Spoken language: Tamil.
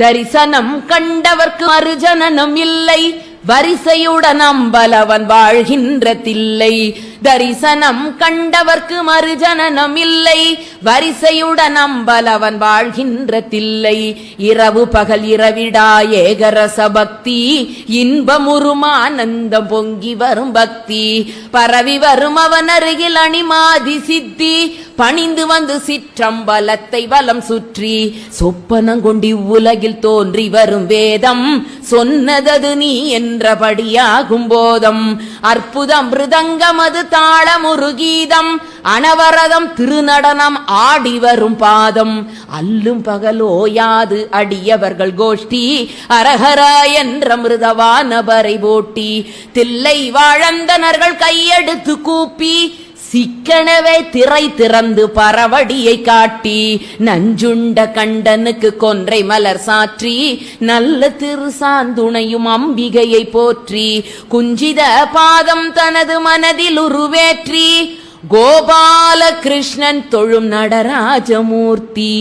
தரிசனம் கண்டவர்க்கு மறுஜனனம் இல்லை, வரிசையுடன் அம்பலவன் வாழ்கின்ற தில்லை. தரிசனம் கண்டவர்க்கு மறுஜனனம் இல்லை, வரிசையுடன் அம்பலவன் வாழ்கின்ற தில்லை. இரவு பகல் இரவிடா ஏகரச பக்தி, இன்பமுறுமானந்தம் பொங்கி வரும் பக்தி. பரவி வரும் அவன் அருகில் அணிமாதி சித்தி, பணிந்து வந்து சிற்றம்பலத்தை வலம் சுற்றி. சொப்பனங்கொண்டி உலகில் தோன்றி வரும் வேதம், சொன்னதது நீ என்றபடியாகும் போதம். அற்புதம் மிருதங்கம் அது தாளமுருகீதம், அனவரதம் திருநடனம் ஆடி வரும் பாதம். அல்லும் பகலோயாது அடியவர்கள் கோஷ்டி, அரஹரா என்ற மிருதவானபரை போட்டி. தில்லை வாழந்தனர்கள் கையெடுத்து கூப்பி, சிக்கனவே திரை திறந்து பரவடியை காட்டி. நஞ்சுண்ட கண்டனுக்கு கொன்றை மலர் சாற்றி, நல்ல திருசாந்துணையும் அம்பிகையை போற்றி. குஞ்சித பாதம் தனது மனதில் உருவேற்றி, கோபால கிருஷ்ணன் தொழும் நடராஜமூர்த்தி.